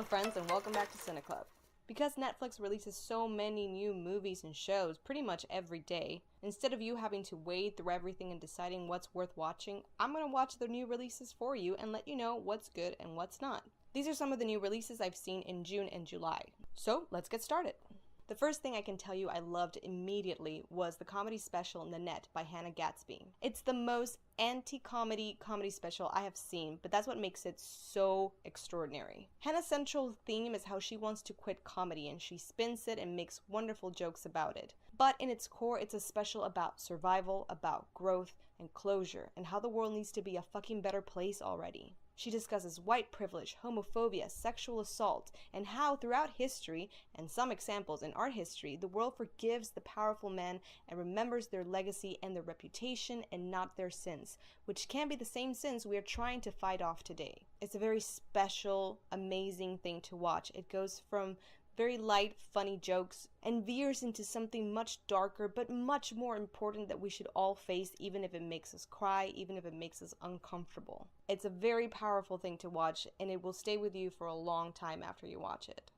Hello friends and welcome back to Cineclub. Because Netflix releases so many new movies and shows pretty much every day, instead of you having to wade through everything and deciding what's worth watching, I'm going to watch the new releases for you and let you know what's good and what's not. These are some of the new releases I've seen in June and July. So let's get started. The first thing I can tell you I loved immediately was the comedy special Nanette by Hannah Gadsby. It's the most anti-comedy comedy special I have seen, but that's what makes it so extraordinary. Hannah's central theme is how she wants to quit comedy and she spins it and makes wonderful jokes about it. But in its core, it's a special about survival, about growth and closure, and how the world needs to be a fucking better place already. She discusses white privilege, homophobia, sexual assault, and how throughout history, and some examples in art history, the world forgives the powerful men and remembers their legacy and their reputation and not their sins, which can be the same sins we are trying to fight off today. It's a very special, amazing thing to watch. It goes from very light, funny jokes and veers into something much darker but much more important that we should all face, even if it makes us cry, even if it makes us uncomfortable. It's a very powerful thing to watch and it will stay with you for a long time after you watch it.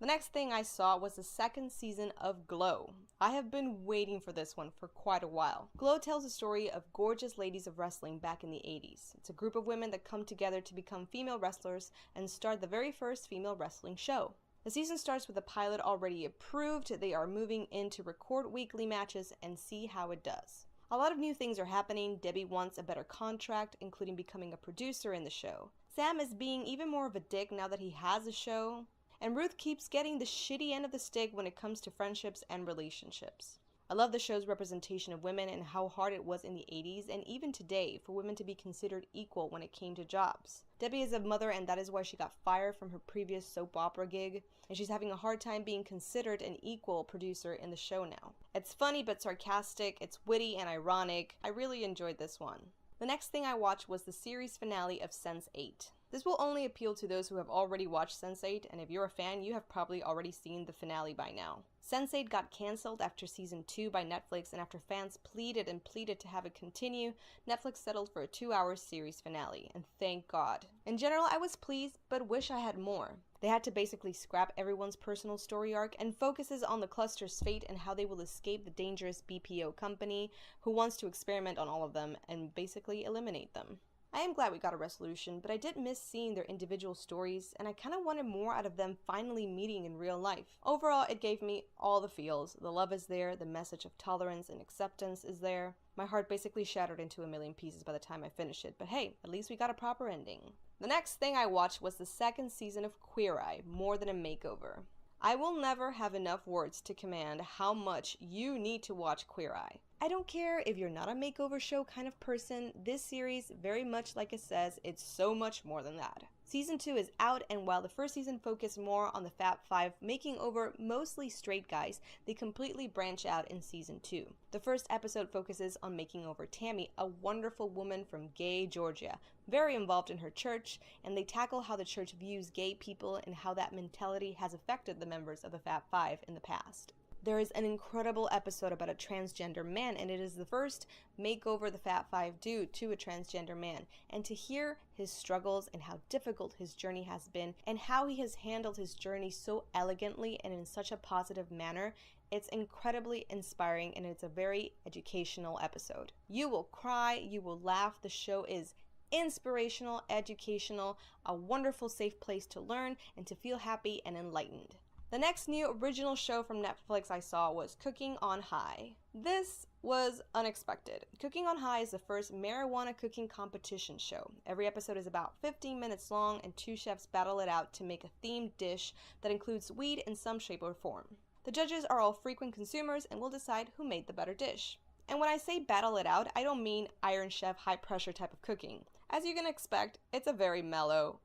The next thing I saw was the second season of Glow. I have been waiting for this one for quite a while. Glow tells the story of gorgeous ladies of wrestling back in the 80s. It's a group of women that come together to become female wrestlers and start the very first female wrestling show. The season starts with a pilot already approved. They are moving in to record weekly matches and see how it does. A lot of new things are happening. Debbie wants a better contract, including becoming a producer in the show. Sam is being even more of a dick now that he has a show. And Ruth keeps getting the shitty end of the stick when it comes to friendships and relationships. I love the show's representation of women and how hard it was in the 80s and even today for women to be considered equal when it came to jobs. Debbie is a mother and that is why she got fired from her previous soap opera gig, and she's having a hard time being considered an equal producer in the show now. It's funny but sarcastic, it's witty and ironic. I really enjoyed this one. The next thing I watched was the series finale of Sense8. This will only appeal to those who have already watched Sense8, and if you're a fan, you have probably already seen the finale by now. Sense8 got cancelled after season 2 by Netflix, and after fans pleaded and pleaded to have it continue, Netflix settled for a 2-hour series finale, and thank God. In general, I was pleased, but wish I had more. They had to basically scrap everyone's personal story arc and focuses on the cluster's fate and how they will escape the dangerous BPO company who wants to experiment on all of them and basically eliminate them. I am glad we got a resolution, but I did miss seeing their individual stories, and I kind of wanted more out of them finally meeting in real life. Overall, it gave me all the feels. The love is there, the message of tolerance and acceptance is there. My heart basically shattered into a million pieces by the time I finished it, but hey, at least we got a proper ending. The next thing I watched was the second season of Queer Eye, More Than a Makeover. I will never have enough words to command how much you need to watch Queer Eye. I don't care if you're not a makeover show kind of person, this series, very much like it says, it's so much more than that. Season 2 is out, and while the first season focused more on the Fab Five making over mostly straight guys, they completely branch out in Season 2. The first episode focuses on making over Tammy, a wonderful woman from gay Georgia, very involved in her church, and they tackle how the church views gay people and how that mentality has affected the members of the Fab Five in the past. There is an incredible episode about a transgender man, and it is the first makeover the Fab Five do to a transgender man. And to hear his struggles and how difficult his journey has been, and how he has handled his journey so elegantly and in such a positive manner, it's incredibly inspiring and it's a very educational episode. You will cry, you will laugh. The show is inspirational, educational, a wonderful safe place to learn and to feel happy and enlightened. The next new original show from Netflix I saw was Cooking on High. This was unexpected. Cooking on High is the first marijuana cooking competition show. Every episode is about 15 minutes long and 2 chefs battle it out to make a themed dish that includes weed in some shape or form. The judges are all frequent consumers and will decide who made the better dish. And when I say battle it out, I don't mean Iron Chef high pressure type of cooking. As you can expect, it's a very mellow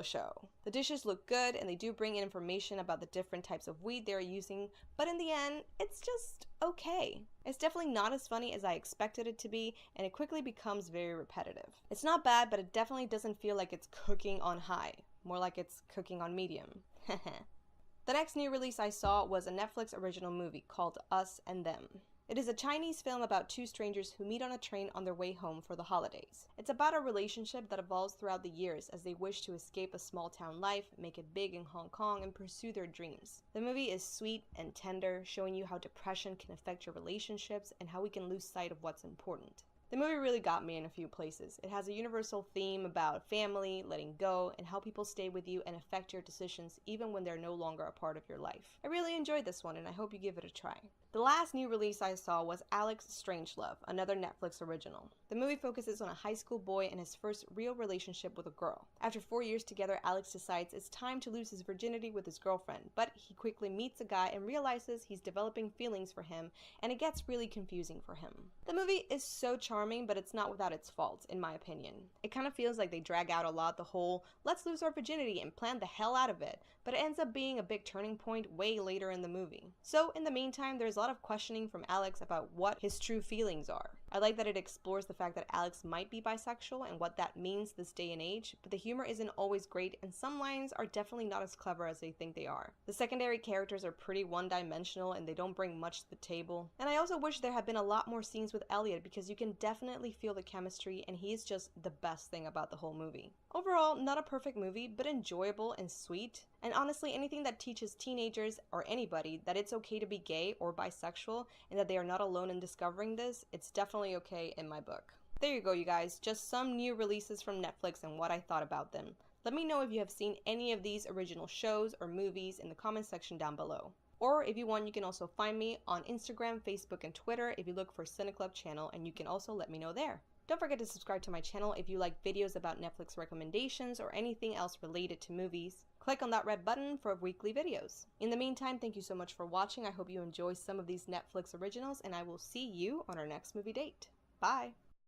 show. The dishes look good and they do bring in information about the different types of weed they're using, but in the end, it's just okay. It's definitely not as funny as I expected it to be, and it quickly becomes very repetitive. It's not bad, but it definitely doesn't feel like it's cooking on high, more like it's cooking on medium. The next new release I saw was a Netflix original movie called Us and Them. It is a Chinese film about two strangers who meet on a train on their way home for the holidays. It's about a relationship that evolves throughout the years as they wish to escape a small town life, make it big in Hong Kong, and pursue their dreams. The movie is sweet and tender, showing you how depression can affect your relationships and how we can lose sight of what's important. The movie really got me in a few places. It has a universal theme about family, letting go, and how people stay with you and affect your decisions even when they're no longer a part of your life. I really enjoyed this one and I hope you give it a try. The last new release I saw was Alex Strangelove, another Netflix original. The movie focuses on a high school boy and his first real relationship with a girl. After 4 years together, Alex decides it's time to lose his virginity with his girlfriend, but he quickly meets a guy and realizes he's developing feelings for him, and it gets really confusing for him. The movie is so charming, but it's not without its faults, in my opinion. It kind of feels like they drag out a lot the whole, let's lose our virginity and plan the hell out of it, but it ends up being a big turning point way later in the movie. So in the meantime, there's a lot of questioning from Alex about what his true feelings are. I like that it explores the fact that Alex might be bisexual and what that means this day and age, but the humor isn't always great and some lines are definitely not as clever as they think they are. The secondary characters are pretty one-dimensional and they don't bring much to the table. And I also wish there had been a lot more scenes with Elliot because you can definitely feel the chemistry and he is just the best thing about the whole movie. Overall, not a perfect movie, but enjoyable and sweet. And honestly, anything that teaches teenagers or anybody that it's okay to be gay or bisexual and that they are not alone in discovering this, it's definitely okay in my book. There you go, you guys. Just some new releases from Netflix and what I thought about them. Let me know if you have seen any of these original shows or movies in the comment section down below. Or if you want, you can also find me on Instagram, Facebook, and Twitter if you look for Cineclub channel, and you can also let me know there. Don't forget to subscribe to my channel if you like videos about Netflix recommendations or anything else related to movies. Click on that red button for weekly videos. In the meantime, thank you so much for watching. I hope you enjoy some of these Netflix originals, and I will see you on our next movie date. Bye!